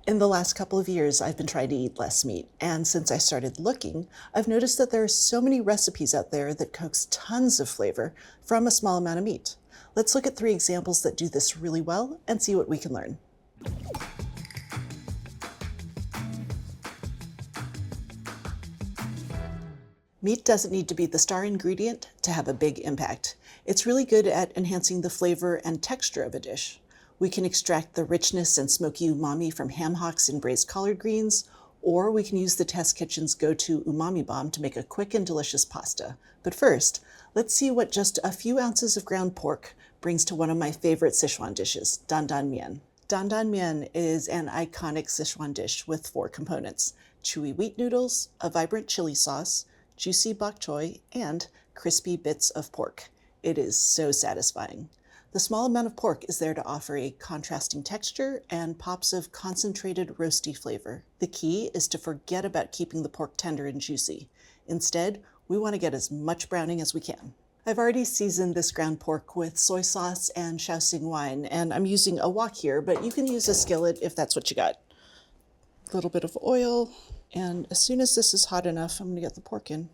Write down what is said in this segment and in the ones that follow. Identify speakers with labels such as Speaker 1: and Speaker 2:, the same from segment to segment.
Speaker 1: In the last couple of years, I've been trying to eat less meat, and since I started looking, I've noticed that there are so many recipes out there that cooks tons of flavor from a small amount of meat. Let's look at 3 examples that do this really well and see what we can learn. Meat doesn't need to be the star ingredient to have a big impact. It's really good at enhancing the flavor and texture of a dish. We can extract the richness and smoky umami from ham hocks and braised collard greens, or we can use the Test Kitchen's go-to umami bomb to make a quick and delicious pasta. But first, let's see what just a few ounces of ground pork brings to one of my favorite Sichuan dishes, Dan Dan Mian. Dan Dan Mian is an iconic Sichuan dish with 4 components: chewy wheat noodles, a vibrant chili sauce, juicy bok choy, and crispy bits of pork. It is so satisfying. The small amount of pork is there to offer a contrasting texture and pops of concentrated roasty flavor. The key is to forget about keeping the pork tender and juicy. Instead, we want to get as much browning as we can. I've already seasoned this ground pork with soy sauce and Shaoxing wine, and I'm using a wok here, but you can use a skillet if that's what you got. A little bit of oil, and as soon as this is hot enough, I'm going to get the pork in.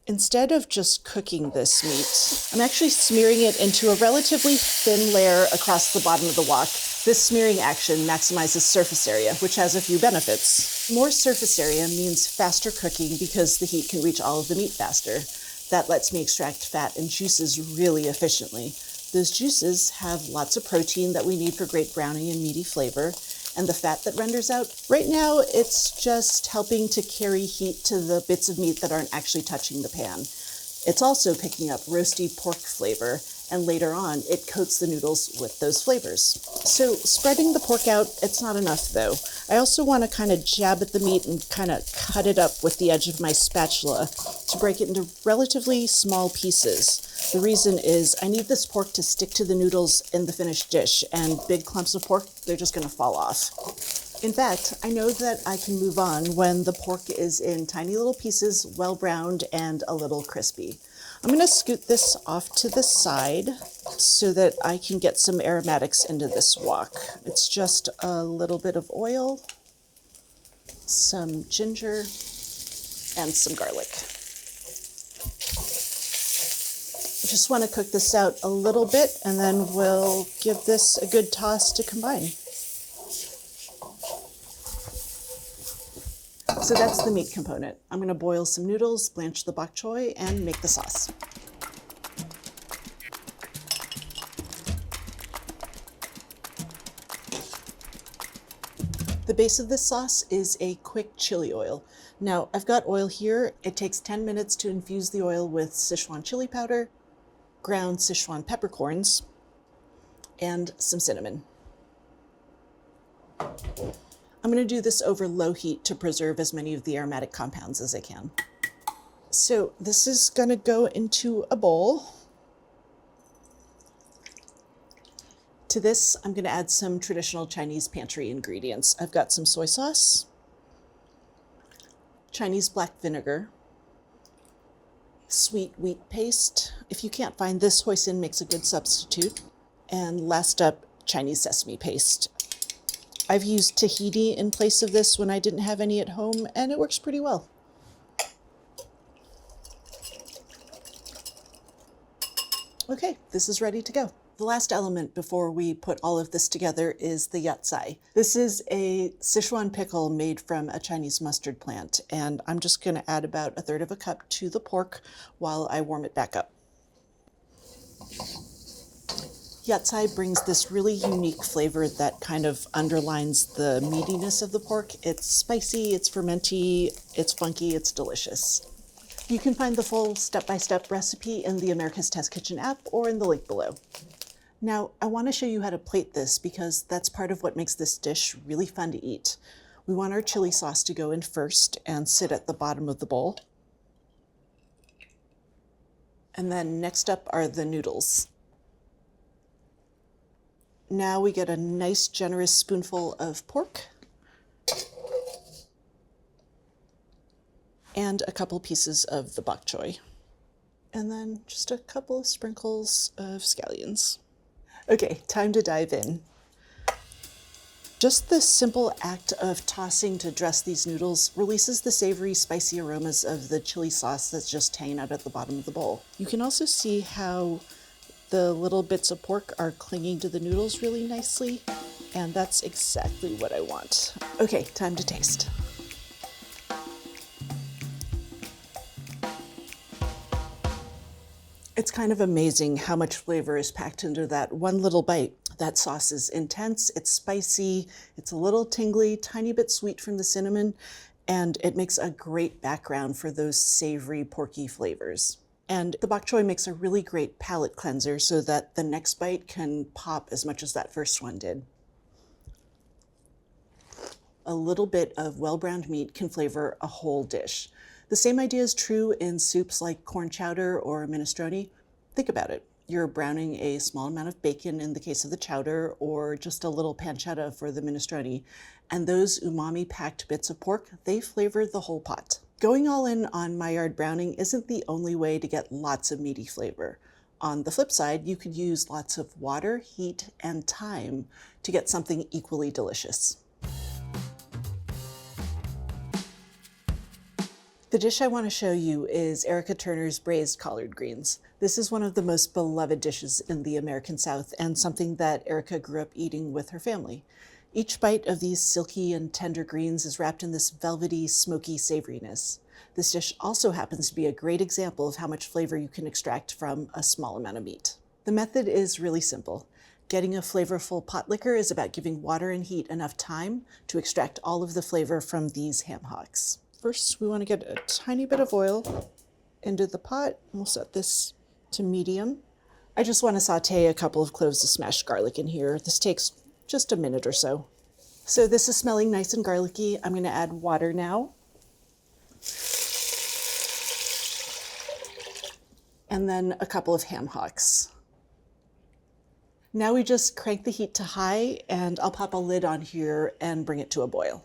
Speaker 1: Instead of just cooking this meat, I'm actually smearing it into a relatively thin layer across the bottom of the wok. This smearing action maximizes surface area, which has a few benefits. More surface area means faster cooking because the heat can reach all of the meat faster. That lets me extract fat and juices really efficiently. Those juices have lots of protein that we need for great browning and meaty flavor. And the fat that renders out, right now it's just helping to carry heat to the bits of meat that aren't actually touching the pan. It's also picking up roasty pork flavor, and later on it coats the noodles with those flavors. So spreading the pork out, it's not enough though. I also want to kind of jab at the meat and kind of cut it up with the edge of my spatula to break it into relatively small pieces. The reason is I need this pork to stick to the noodles in the finished dish, and big clumps of pork, they're just going to fall off. In fact, I know that I can move on when the pork is in tiny little pieces, well browned and a little crispy. I'm going to scoot this off to the side so that I can get some aromatics into this wok. It's just a little bit of oil, some ginger, and some garlic. Just want to cook this out a little bit, and then we'll give this a good toss to combine. So that's the meat component. I'm going to boil some noodles, blanch the bok choy, and make the sauce. The base of this sauce is a quick chili oil. Now, I've got oil here. It takes 10 minutes to infuse the oil with Sichuan chili powder, ground Sichuan peppercorns, and some cinnamon. I'm going to do this over low heat to preserve as many of the aromatic compounds as I can. So this is going to go into a bowl. To this, I'm going to add some traditional Chinese pantry ingredients. I've got some soy sauce, Chinese black vinegar, sweet wheat paste. If you can't find this, hoisin makes a good substitute. And last up, Chinese sesame paste. I've used tahini in place of this when I didn't have any at home, and it works pretty well. Okay, this is ready to go. The last element before we put all of this together is the yatsai. This is a Sichuan pickle made from a Chinese mustard plant, and I'm just going to add about 1/3 of a cup to the pork while I warm it back up. Yatsai brings this really unique flavor that kind of underlines the meatiness of the pork. It's spicy, it's fermenty, it's funky, it's delicious. You can find the full step-by-step recipe in the America's Test Kitchen app or in the link below. Now, I want to show you how to plate this because that's part of what makes this dish really fun to eat. We want our chili sauce to go in first and sit at the bottom of the bowl. And then next up are the noodles. Now we get a nice generous spoonful of pork and a couple pieces of the bok choy. And then just a couple of sprinkles of scallions. Okay, time to dive in. Just the simple act of tossing to dress these noodles releases the savory, spicy aromas of the chili sauce that's just hanging out at the bottom of the bowl. You can also see how the little bits of pork are clinging to the noodles really nicely, and that's exactly what I want. Okay, time to taste. It's kind of amazing how much flavor is packed into that one little bite. That sauce is intense, it's spicy, it's a little tingly, tiny bit sweet from the cinnamon, and it makes a great background for those savory, porky flavors. And the bok choy makes a really great palate cleanser so that the next bite can pop as much as that first one did. A little bit of well-browned meat can flavor a whole dish. The same idea is true in soups like corn chowder or minestrone. Think about it. You're browning a small amount of bacon in the case of the chowder, or just a little pancetta for the minestrone, and those umami-packed bits of pork, they flavor the whole pot. Going all in on Maillard browning isn't the only way to get lots of meaty flavor. On the flip side, you could use lots of water, heat, and thyme to get something equally delicious. The dish I want to show you is Erica Turner's braised collard greens. This is one of the most beloved dishes in the American South and something that Erica grew up eating with her family. Each bite of these silky and tender greens is wrapped in this velvety, smoky savoriness. This dish also happens to be a great example of how much flavor you can extract from a small amount of meat. The method is really simple. Getting a flavorful pot liquor is about giving water and heat enough time to extract all of the flavor from these ham hocks. First, we want to get a tiny bit of oil into the pot. We'll set this to medium. I just want to saute a couple of cloves of smashed garlic in here. This takes just a minute or so. So this is smelling nice and garlicky. I'm going to add water now. And then a couple of ham hocks. Now we just crank the heat to high, and I'll pop a lid on here and bring it to a boil.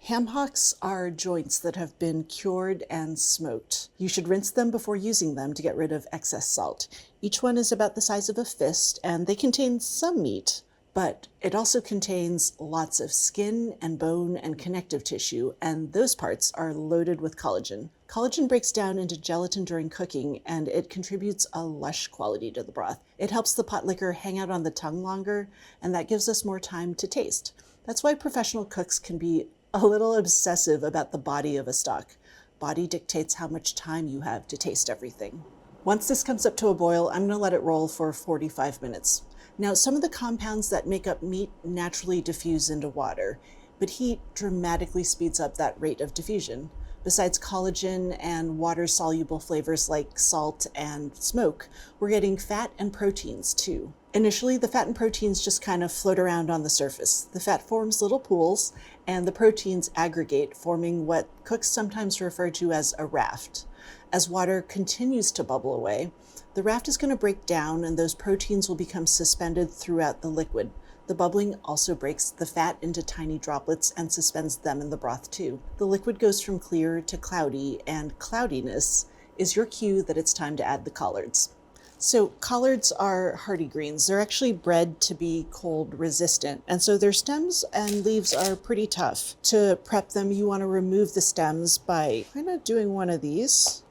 Speaker 1: Ham hocks are joints that have been cured and smoked. You should rinse them before using them to get rid of excess salt. Each one is about the size of a fist, and they contain some meat, but it also contains lots of skin and bone and connective tissue, and those parts are loaded with collagen. Collagen breaks down into gelatin during cooking, and it contributes a lush quality to the broth. It helps the pot liquor hang out on the tongue longer, and that gives us more time to taste. That's why professional cooks can be a little obsessive about the body of a stock. Body dictates how much time you have to taste everything. Once this comes up to a boil, I'm going to let it roll for 45 minutes. Now, some of the compounds that make up meat naturally diffuse into water, but heat dramatically speeds up that rate of diffusion. Besides collagen and water-soluble flavors like salt and smoke, we're getting fat and proteins too. Initially, the fat and proteins just kind of float around on the surface. The fat forms little pools, and the proteins aggregate, forming what cooks sometimes refer to as a raft. As water continues to bubble away, the raft is going to break down, and those proteins will become suspended throughout the liquid. The bubbling also breaks the fat into tiny droplets and suspends them in the broth too. The liquid goes from clear to cloudy, and cloudiness is your cue that it's time to add the collards. So collards are hardy greens. They're actually bred to be cold resistant, and so their stems and leaves are pretty tough. To prep them, you want to remove the stems by kind of doing one of these.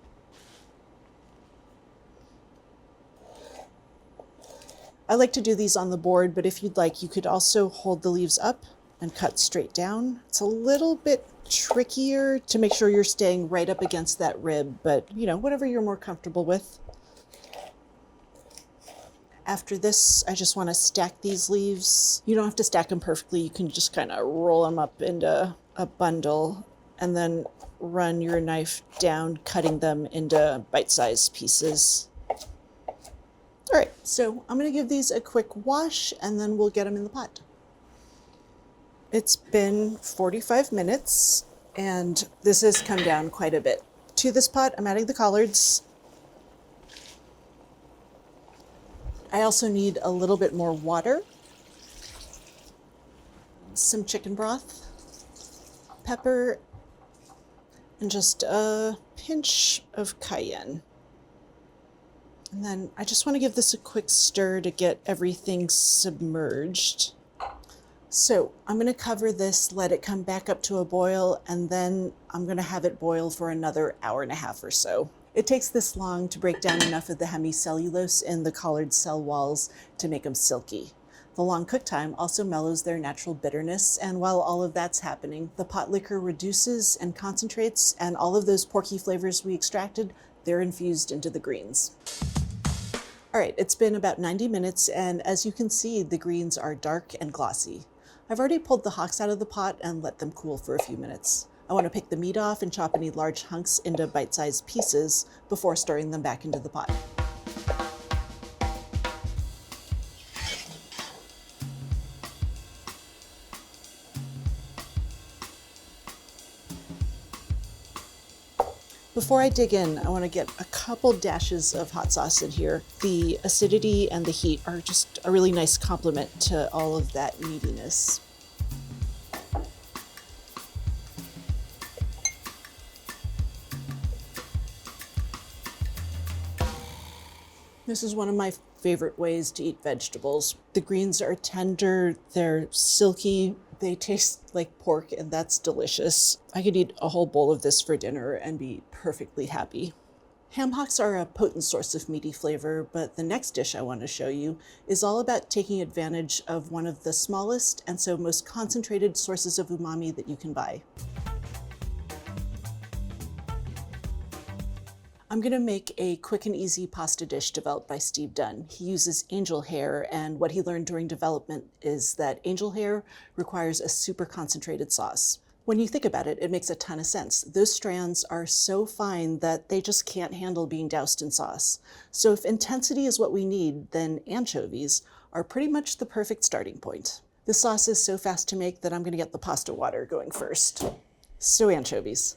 Speaker 1: I like to do these on the board, but if you'd like, you could also hold the leaves up and cut straight down. It's a little bit trickier to make sure you're staying right up against that rib, but whatever you're more comfortable with. After this, I just want to stack these leaves. You don't have to stack them perfectly. You can just kind of roll them up into a bundle and then run your knife down, cutting them into bite-sized pieces. All right, so I'm going to give these a quick wash and then we'll get them in the pot. It's been 45 minutes and this has come down quite a bit. To this pot, I'm adding the collards. I also need a little bit more water, some chicken broth, pepper, and just a pinch of cayenne. And then I just want to give this a quick stir to get everything submerged. So I'm going to cover this, let it come back up to a boil, and then I'm going to have it boil for another hour and a half or so. It takes this long to break down enough of the hemicellulose in the collared cell walls to make them silky. The long cook time also mellows their natural bitterness, and while all of that's happening, the pot liquor reduces and concentrates, and all of those porky flavors we extracted, they're infused into the greens. All right, it's been about 90 minutes, and as you can see, the greens are dark and glossy. I've already pulled the hocks out of the pot and let them cool for a few minutes. I want to pick the meat off and chop any large hunks into bite-sized pieces before stirring them back into the pot. Before I dig in, I want to get a couple dashes of hot sauce in here. The acidity and the heat are just a really nice complement to all of that meatiness. This is one of my favorite ways to eat vegetables. The greens are tender, they're silky, they taste like pork, and that's delicious. I could eat a whole bowl of this for dinner and be perfectly happy. Ham hocks are a potent source of meaty flavor, but the next dish I want to show you is all about taking advantage of one of the smallest and so most concentrated sources of umami that you can buy. I'm going to make a quick and easy pasta dish developed by Steve Dunn. He uses angel hair, and what he learned during development is that angel hair requires a super concentrated sauce. When you think about it, it makes a ton of sense. Those strands are so fine that they just can't handle being doused in sauce. So if intensity is what we need, then anchovies are pretty much the perfect starting point. The sauce is so fast to make that I'm going to get the pasta water going first. So anchovies.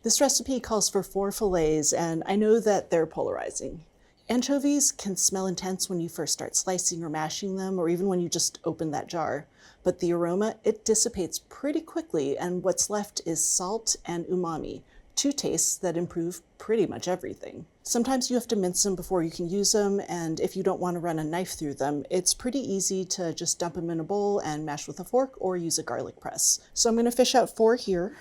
Speaker 1: This recipe calls for 4 fillets, and I know that they're polarizing. Anchovies can smell intense when you first start slicing or mashing them, or even when you just open that jar. But the aroma, it dissipates pretty quickly, and what's left is salt and umami, 2 tastes that improve pretty much everything. Sometimes you have to mince them before you can use them, and if you don't want to run a knife through them, it's pretty easy to just dump them in a bowl and mash with a fork or use a garlic press. So I'm going to fish out 4 here.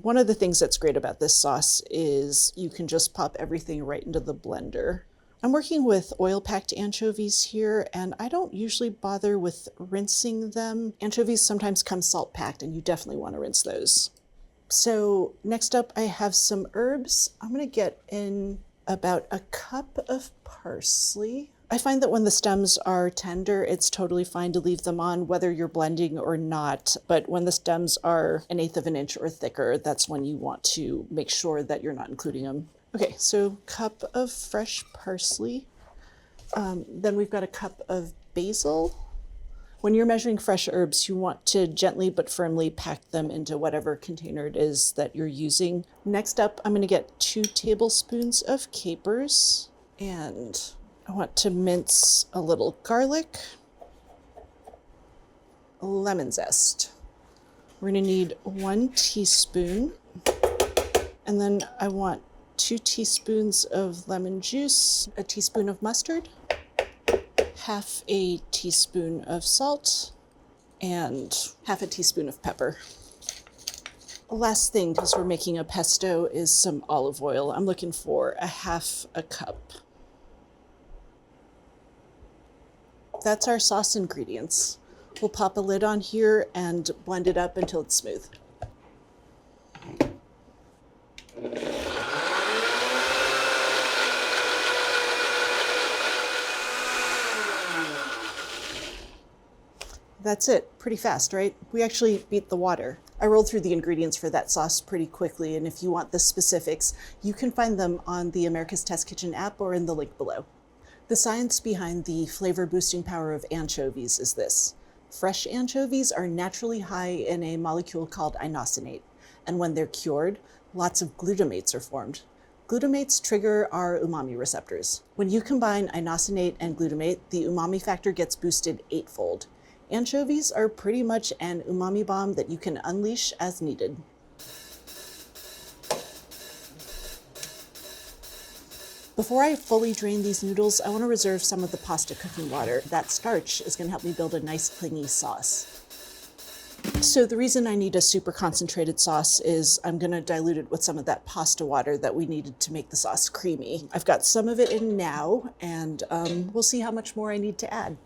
Speaker 1: One of the things that's great about this sauce is you can just pop everything right into the blender. I'm working with oil-packed anchovies here, and I don't usually bother with rinsing them. Anchovies sometimes come salt-packed, and you definitely want to rinse those. So next up, I have some herbs. I'm going to get in about a cup of parsley. I find that when the stems are tender, it's totally fine to leave them on, whether you're blending or not. But when the stems are 1/8 of an inch or thicker, that's when you want to make sure that you're not including them. Okay, so cup of fresh parsley. Then we've got a cup of basil. When you're measuring fresh herbs, you want to gently but firmly pack them into whatever container it is that you're using. Next up, I'm going to get 2 tablespoons of capers, and I want to mince a little garlic, lemon zest. We're going to need 1 teaspoon, and then I want 2 teaspoons of lemon juice, a teaspoon of mustard, 1/2 a teaspoon of salt, and 1/2 a teaspoon of pepper. The last thing, because we're making a pesto, is some olive oil. I'm looking for 1/2 a cup. That's our sauce ingredients. We'll pop a lid on here and blend it up until it's smooth. That's it. Pretty fast, right? We actually beat the water. I rolled through the ingredients for that sauce pretty quickly, and if you want the specifics, you can find them on the America's Test Kitchen app or in the link below. The science behind the flavor boosting power of anchovies is this. Fresh anchovies are naturally high in a molecule called inosinate, and when they're cured, lots of glutamates are formed. Glutamates trigger our umami receptors. When you combine inosinate and glutamate, the umami factor gets boosted 8-fold. Anchovies are pretty much an umami bomb that you can unleash as needed. Before I fully drain these noodles, I want to reserve some of the pasta cooking water. That starch is going to help me build a nice clingy sauce. So the reason I need a super concentrated sauce is I'm gonna dilute it with some of that pasta water that we needed to make the sauce creamy. I've got some of it in now, and we'll see how much more I need to add.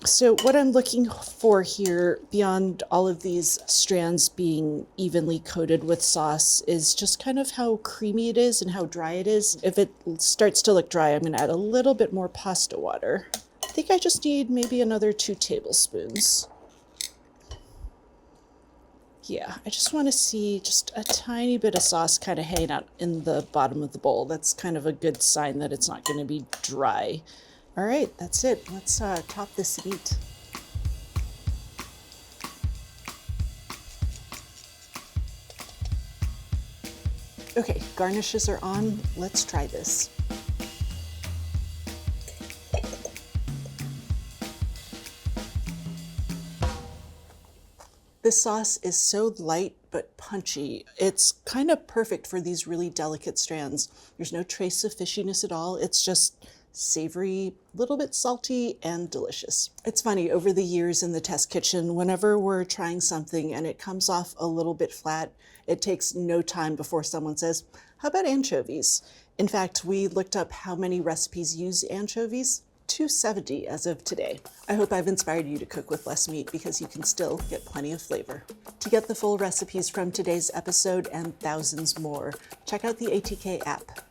Speaker 1: So what I'm looking for here, beyond all of these strands being evenly coated with sauce, is just kind of how creamy it is and how dry it is. If it starts to look dry, I'm going to add a little bit more pasta water. I think I just need maybe another 2 tablespoons. Yeah, I just want to see just a tiny bit of sauce kind of hanging out in the bottom of the bowl. That's kind of a good sign that it's not going to be dry. All right, that's it. Let's top this meat. Okay, garnishes are on. Let's try this. This sauce is so light but punchy. It's kind of perfect for these really delicate strands. There's no trace of fishiness at all. It's just savory, a little bit salty, and delicious. It's funny, over the years in the test kitchen, whenever we're trying something and it comes off a little bit flat, it takes no time before someone says, how about anchovies? In fact, we looked up how many recipes use anchovies. 270 as of today. I hope I've inspired you to cook with less meat because you can still get plenty of flavor. To get the full recipes from today's episode and thousands more, check out the ATK app.